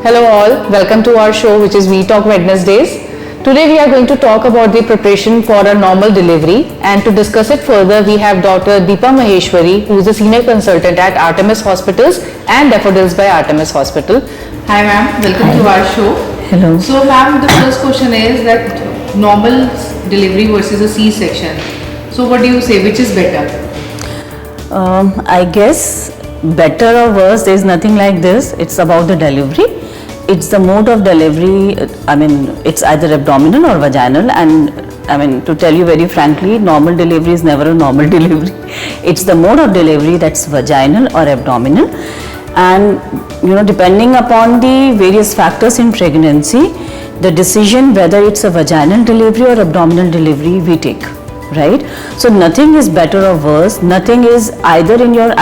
Hello all, welcome to our show which is We Talk Wednesdays. Today we are going to talk about the preparation for a normal delivery, and to discuss it further we have Dr. Deepa Maheshwari, who is a senior consultant at Artemis Hospitals and Daffodils by Artemis Hospital. Hi ma'am, welcome to our show. Hello. So ma'am, the first question is that normal delivery versus a C-section. So what do you say, which is better? I guess better or worse, there is nothing like this. It's about the delivery. It's the mode of delivery. It's either abdominal or vaginal, and to tell you very frankly, normal delivery is never a normal delivery. It's the mode of delivery that's vaginal or abdominal, and depending upon the various factors in pregnancy, the decision whether it's a vaginal delivery or abdominal delivery we take. Right? So nothing is better or worse, nothing is either in your,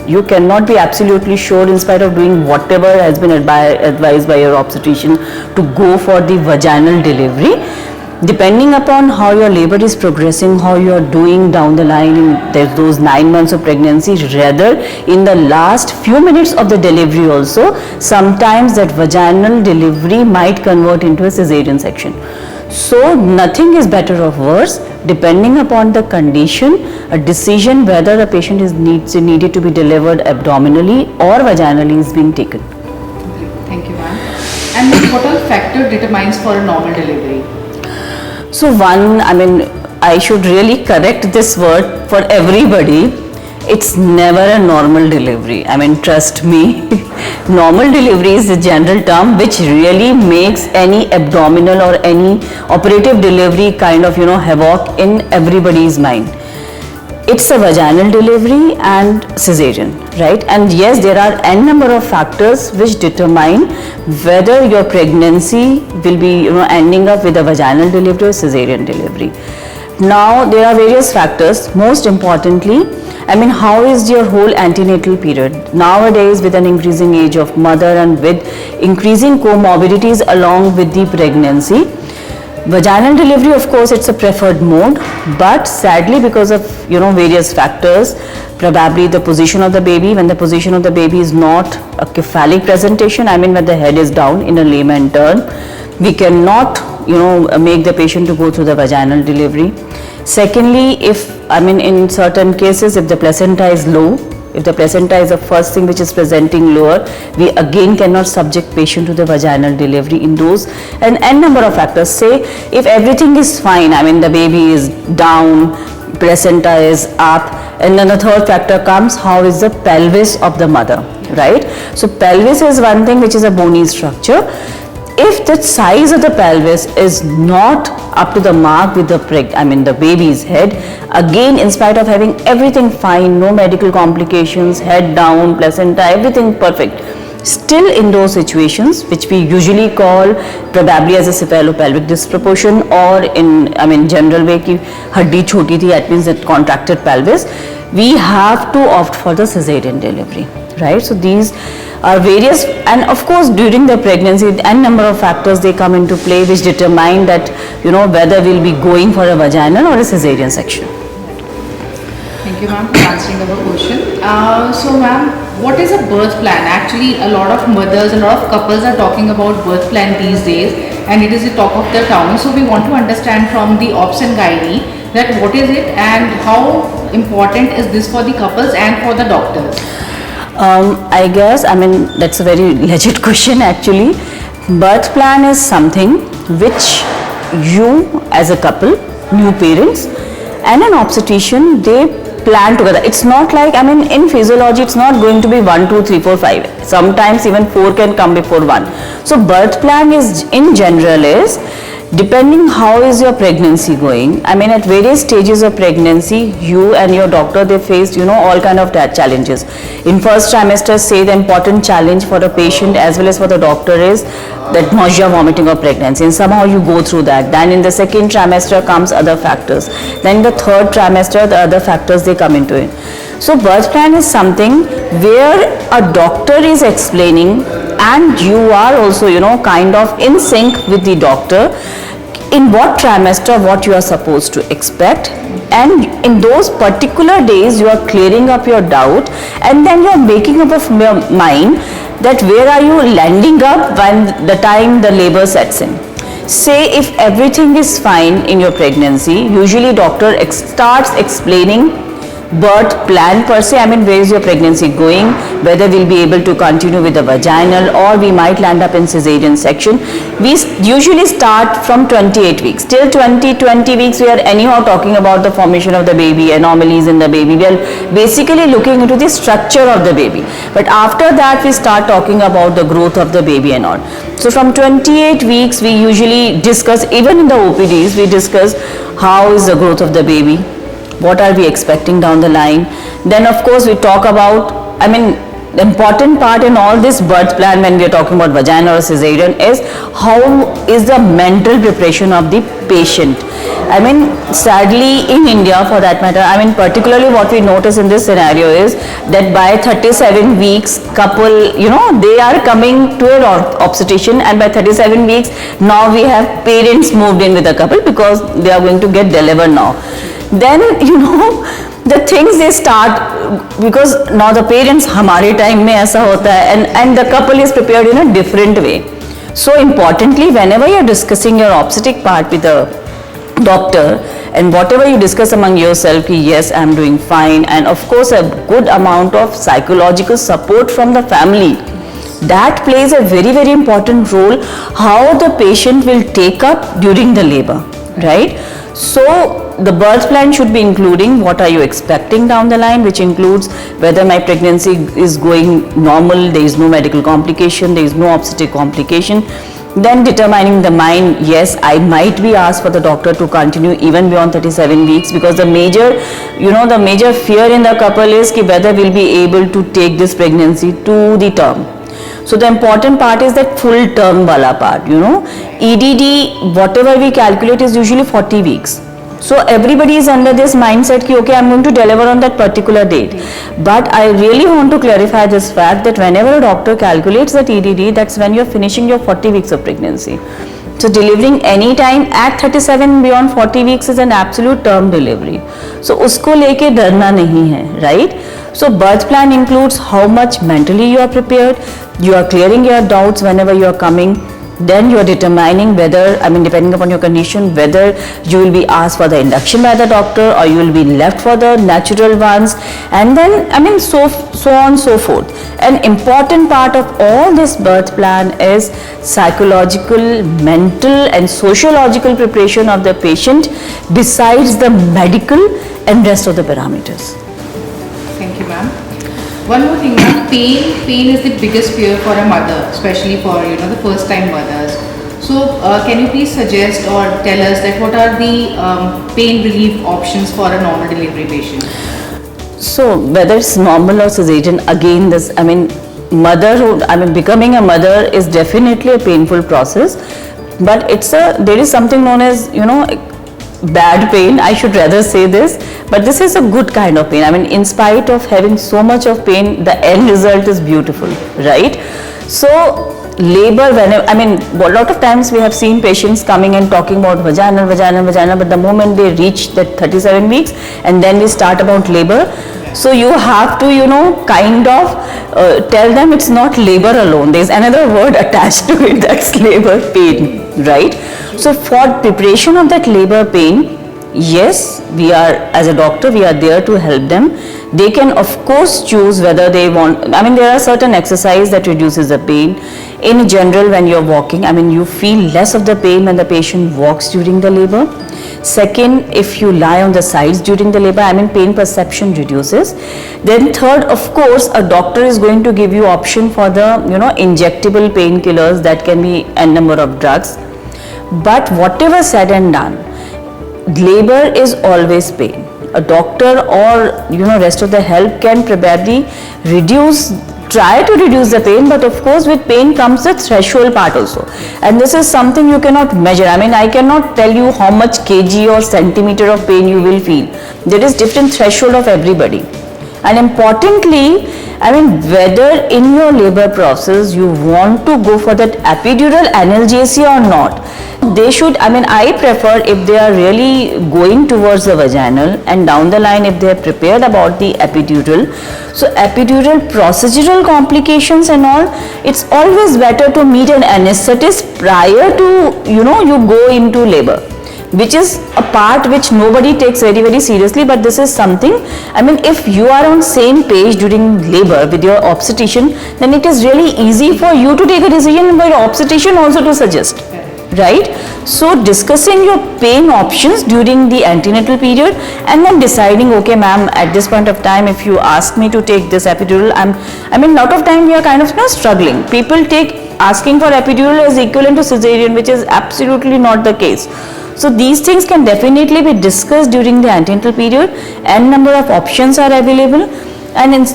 you cannot be absolutely sure in spite of doing whatever has been advised by your obstetrician to go for the vaginal delivery. Depending upon how your labor is progressing, how you are doing down the line in those 9 months of pregnancy, rather in the last few minutes of the delivery also, sometimes that vaginal delivery might convert into a cesarean section. So nothing is better or worse, depending upon the condition, a decision whether a patient is needed to be delivered abdominally or vaginally is being taken. Thank you ma'am. And what all factor determines for a normal delivery? So one, I should really correct this word for everybody. It's never a normal delivery. Trust me. Normal delivery is a general term which really makes any abdominal or any operative delivery kind of havoc in everybody's mind. It's a vaginal delivery and cesarean, right? And yes, there are n number of factors which determine whether your pregnancy will be ending up with a vaginal delivery or cesarean delivery. Now there are various factors. Most importantly, how is your whole antenatal period? Nowadays, with an increasing age of mother and with increasing comorbidities along with the pregnancy, vaginal delivery, of course, it's a preferred mode, but sadly because of various factors, probably the position of the baby, when the position of the baby is not a cephalic presentation, when the head is down in a layman term, we cannot make the patient to go through the vaginal delivery. Secondly, if in certain cases, if the placenta is low, if the placenta is the first thing which is presenting lower, we again cannot subject patient to the vaginal delivery in those and n number of factors. Say if everything is fine, the baby is down, placenta is up, and then the third factor comes, how is the pelvis of the mother, right? So pelvis is one thing which is a bony structure. If the size of the pelvis is not up to the mark with the baby's head, again, in spite of having everything fine, no medical complications, head down, placenta, everything perfect, still in those situations, which we usually call probably as a cephalopelvic disproportion, or in general way ki haddi choti thi, that means that contracted pelvis, we have to opt for the cesarean delivery, right? So these are various, and of course during the pregnancy n number of factors they come into play which determine that whether we'll be going for a vaginal or a cesarean section. Thank you ma'am for answering our question. So ma'am, what is a birth plan? Actually a lot of mothers, a lot of couples are talking about birth plan these days, and it is the talk of the town. So we want to understand from the obs and gynae that what is it and how important is this for the couples and for the doctors? I guess, that's a very legit question actually. Birth plan is something which you as a couple, new parents, and an obstetrician, they plan together. It's not like, in physiology, it's not going to be 1, 2, 3, 4, 5. Sometimes even 4 can come before 1. So birth plan is, in general, is depending how is your pregnancy going. At various stages of pregnancy, you and your doctor, they faced all kind of challenges. In first trimester, say the important challenge for the patient as well as for the doctor is that nausea, vomiting of pregnancy, and somehow you go through that. Then in the second trimester comes other factors. Then in the third trimester, the other factors they come into it. So birth plan is something where a doctor is explaining and you are also kind of in sync with the doctor in what trimester what you are supposed to expect, and in those particular days you are clearing up your doubt, and then you are making up of your mind that where are you landing up when the time the labor sets in. Say if everything is fine in your pregnancy, usually doctor starts explaining birth plan per se. I mean, where is your pregnancy going, whether we'll be able to continue with the vaginal or we might land up in cesarean section. We usually start from 28 weeks till 20 weeks. We are anyhow talking about the formation of the baby, anomalies in the baby. We are basically looking into the structure of the baby, but after that we start talking about the growth of the baby and all. So from 28 weeks we usually discuss, even in the OPDs we discuss how is the growth of the baby, what are we expecting down the line. Then of course we talk about, I mean, the important part in all this birth plan when we are talking about vagina or cesarean is how is the mental preparation of the patient. I mean, sadly in India for that matter, I mean particularly what we notice in this scenario is that by 37 weeks couple, you know, they are coming to an obstetrician, and by 37 weeks now we have parents moved in with the couple because they are going to get delivered now. Then you know the things they start, because now the parents हमारे time में ऐसा होता है, and the couple is prepared in a different way. So importantly, whenever you are discussing your obstetric part with the doctor, and whatever you discuss among yourself, yes, I am doing fine, and of course a good amount of psychological support from the family, that plays a very very important role how the patient will take up during the labor, right? So the birth plan should be including what are you expecting down the line, which includes whether my pregnancy is going normal, there is no medical complication, there is no obstetric complication. Then determining the mind, yes, I might be asked for the doctor to continue even beyond 37 weeks, because the major, you know, the major fear in the couple is ki whether we'll be able to take this pregnancy to the term. So the important part is that full term wala part, you know. EDD, whatever we calculate, is usually 40 weeks. So everybody is under this mindset ki okay, I'm going to deliver on that particular date. But I really want to clarify this fact that whenever a doctor calculates that EDD, that's when you're finishing your 40 weeks of pregnancy. So delivering any time at 37 beyond 40 weeks is an absolute term delivery. So usko leke darna nahi hai, right? So birth plan includes how much mentally you are prepared, you are clearing your doubts whenever you are coming. Then you are determining whether, I mean depending upon your condition, whether you will be asked for the induction by the doctor or you will be left for the natural ones, and then I mean so on so forth. An important part of all this birth plan is psychological, mental and sociological preparation of the patient besides the medical and rest of the parameters. Thank you, ma'am. One more thing, ma'am. Pain is the biggest fear for a mother, especially for the first time mothers. So can you please suggest or tell us that what are the pain relief options for a normal delivery patient? So whether it's normal or cesarean, again this, I mean motherhood, I mean becoming a mother is definitely a painful process, but there is something known as bad pain, I should rather say this, but this is a good kind of pain. I mean in spite of having so much of pain, the end result is beautiful, right? So labor, whenever, I mean a lot of times we have seen patients coming and talking about vagina, but the moment they reach that 37 weeks and then we start about labor, so you have to kind of tell them it's not labor alone, there's another word attached to it, that's labor pain, right? So for preparation of that labor pain, yes, we are, as a doctor, we are there to help them. They can of course choose whether they want, I mean there are certain exercises that reduces the pain. In general, when you're walking, I mean you feel less of the pain when the patient walks during the labor. Second, if you lie on the sides during the labor, I mean pain perception reduces. Then third, of course, a doctor is going to give you option for the injectable painkillers, that can be a number of drugs. But whatever said and done, labor is always pain. A doctor or rest of the help can probably try to reduce the pain, but of course with pain comes the threshold part also, and this is something you cannot measure. I mean I cannot tell you how much kg or centimeter of pain you will feel. There is different threshold of everybody. And importantly, I mean whether in your labor process you want to go for that epidural analgesia or not, They should, I mean, I prefer if they are really going towards the vaginal and down the line if they are prepared about the epidural. So epidural procedural complications and all, it's always better to meet an anesthetist prior to, you go into labor, which is a part which nobody takes very, very seriously, but this is something, I mean, if you are on same page during labor with your obstetrician, then it is really easy for you to take a decision and your obstetrician also to suggest. Right? So discussing your pain options during the antenatal period and then deciding, okay ma'am, at this point of time if you ask me to take this epidural, I mean lot of time we are kind of struggling. People take asking for epidural as equivalent to cesarean, which is absolutely not the case. So these things can definitely be discussed during the antenatal period, and number of options are available, and in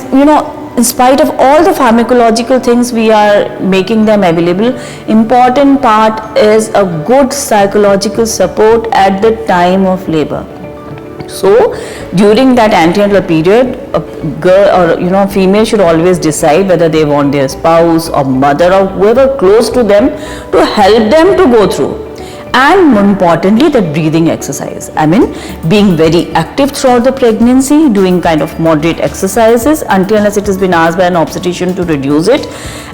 spite of all the pharmacological things we are making them available, important part is a good psychological support at the time of labor. So during that antenatal period, a girl or female should always decide whether they want their spouse or mother or whoever close to them to help them to go through. And more importantly, the breathing exercise. I mean, being very active throughout the pregnancy, doing kind of moderate exercises until unless it has been asked by an obstetrician to reduce it,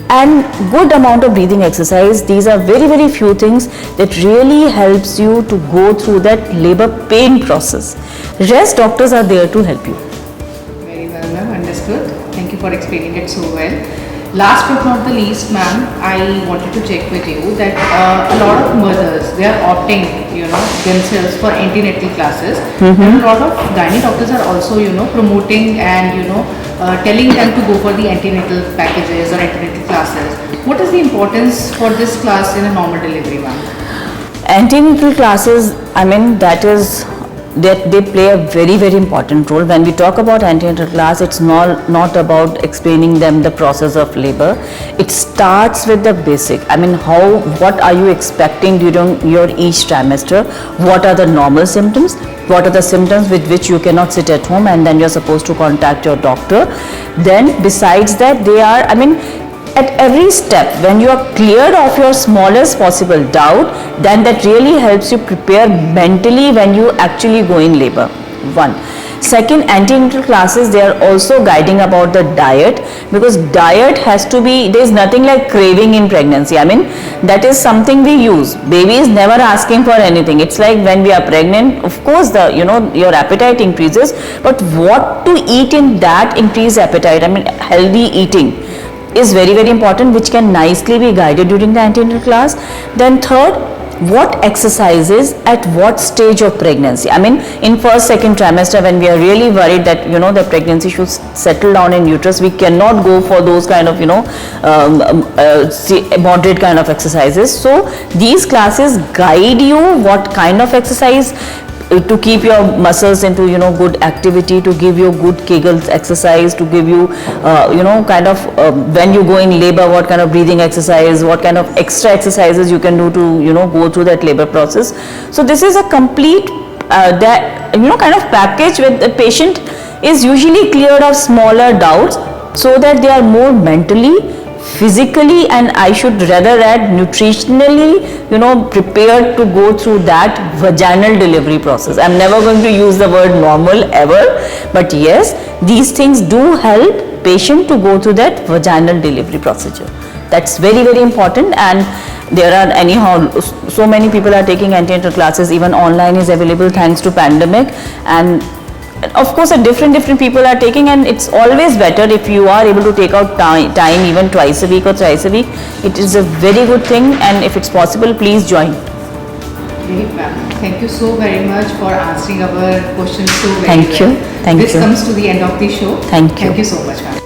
and good amount of breathing exercise. These are very, very few things that really helps you to go through that labor pain process. Rest doctors are there to help you. Very well, ma'am. Understood. Thank you for explaining it so well. Last but not the least, ma'am, I wanted to check with you that a lot of mothers, they are opting, themselves for antenatal classes, and a lot of gynae doctors are also, promoting and, telling them to go for the antenatal packages or antenatal classes. What is the importance for this class in a normal delivery, ma'am? Antenatal classes, I mean, they play a very, very important role. When we talk about antenatal class, it's not about explaining them the process of labor. It starts with the basic. I mean, what are you expecting during your each trimester? What are the normal symptoms? What are the symptoms with which you cannot sit at home and then you're supposed to contact your doctor? Then besides that, at every step, when you are cleared of your smallest possible doubt, then that really helps you prepare mentally when you actually go in labor. One. Second, antenatal classes, they are also guiding about the diet, because diet has to be, there is nothing like craving in pregnancy. I mean, that is something we use. Baby is never asking for anything. It's like when we are pregnant, of course, your appetite increases, but what to eat in that increased appetite, I mean, healthy eating is very, very important, which can nicely be guided during the antenatal class. Then third, what exercises at what stage of pregnancy? I mean, in first, second trimester, when we are really worried that the pregnancy should settle down in uterus, we cannot go for those kind of moderate kind of exercises. So these classes guide you what kind of exercise to keep your muscles into good activity, to give you good Kegels exercise, to give you when you go in labor, what kind of breathing exercise, what kind of extra exercises you can do to go through that labor process. So this is a complete kind of package where the patient is usually cleared of smaller doubts, so that they are more mentally, physically, and I should rather add nutritionally, prepared to go through that vaginal delivery process. I'm never going to use the word normal ever, but yes, these things do help patient to go through that vaginal delivery procedure. That's very, very important, and there are anyhow so many people are taking antenatal classes. Even online is available thanks to pandemic, and of course different people are taking, and it's always better if you are able to take out time even twice a week or thrice a week. It is a very good thing, and if it's possible, please join. Great, ma'am. Thank you so very much for answering our questions so very Thank you. well. Thank this you. comes to the end of the show. Thank you. Thank you so much, ma'am.